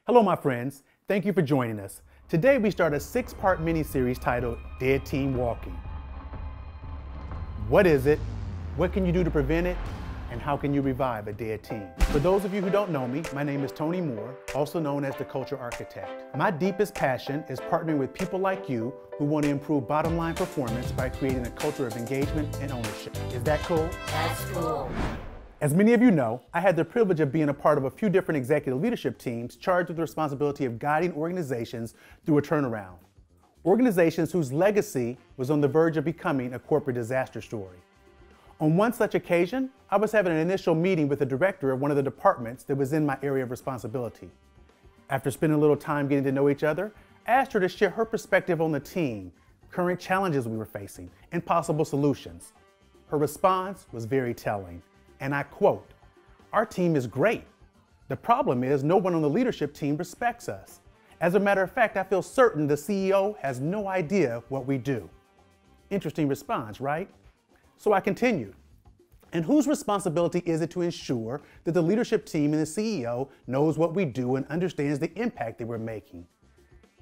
Hello, my friends. Thank you for joining us. Today, we start a 6-part mini-series titled Dead Team Walking. What is it? What can you do to prevent it? And how can you revive a dead team? For those of you who don't know me, my name is Tony Moore, also known as the Culture Architect. My deepest passion is partnering with people like you who want to improve bottom line performance by creating a culture of engagement and ownership. Is that cool? That's cool. As many of you know, I had the privilege of being a part of a few different executive leadership teams charged with the responsibility of guiding organizations through a turnaround. Organizations whose legacy was on the verge of becoming a corporate disaster story. On one such occasion, I was having an initial meeting with the director of one of the departments that was in my area of responsibility. After spending a little time getting to know each other, I asked her to share her perspective on the team, current challenges we were facing, and possible solutions. Her response was very telling. And I quote, "Our team is great. The problem is no one on the leadership team respects us. As a matter of fact, I feel certain the CEO has no idea what we do." Interesting response, right? So I continued. And whose responsibility is it to ensure that the leadership team and the CEO knows what we do and understands the impact that we're making?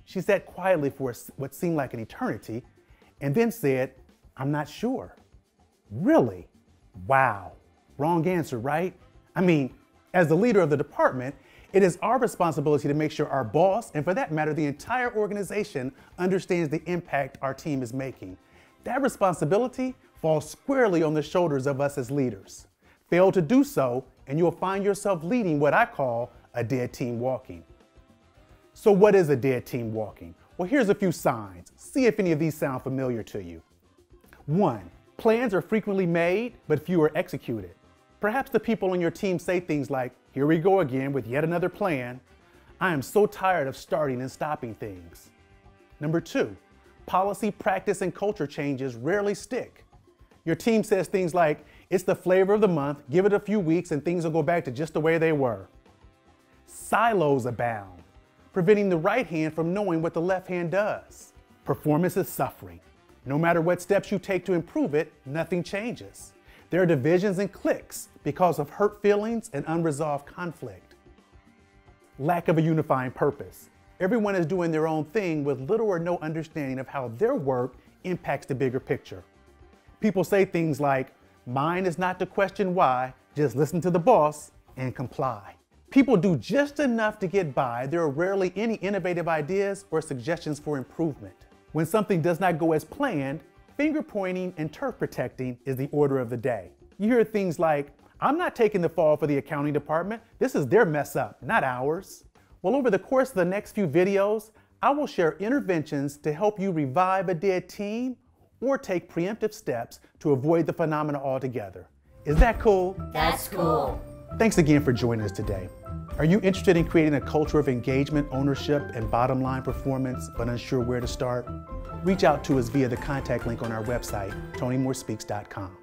She sat quietly for what seemed like an eternity and then said, "I'm not sure." Really? Wow. Wrong answer, right? I mean, as the leader of the department, it is our responsibility to make sure our boss, and for that matter, the entire organization, understands the impact our team is making. That responsibility falls squarely on the shoulders of us as leaders. Fail to do so, and you'll find yourself leading what I call a dead team walking. So what is a dead team walking? Well, here's a few signs. See if any of these sound familiar to you. 1, plans are frequently made, but fewer executed. Perhaps the people on your team say things like, "Here we go again with yet another plan. I am so tired of starting and stopping things." Number 2, policy, practice, and culture changes rarely stick. Your team says things like, "It's the flavor of the month, give it a few weeks and things will go back to just the way they were." Silos abound, preventing the right hand from knowing what the left hand does. Performance is suffering. No matter what steps you take to improve it, nothing changes. There are divisions and cliques because of hurt feelings and unresolved conflict. Lack of a unifying purpose. Everyone is doing their own thing with little or no understanding of how their work impacts the bigger picture. People say things like, "Mine is not to question why, just listen to the boss and comply." People do just enough to get by. There are rarely any innovative ideas or suggestions for improvement. When something does not go as planned, finger pointing and turf protecting is the order of the day. You hear things like, "I'm not taking the fall for the accounting department. This is their mess up, not ours." Well, over the course of the next few videos, I will share interventions to help you revive a dead team or take preemptive steps to avoid the phenomena altogether. Is that cool? That's cool. Thanks again for joining us today. Are you interested in creating a culture of engagement, ownership, and bottom line performance, but unsure where to start? Reach out to us via the contact link on our website, TonyMooreSpeaks.com.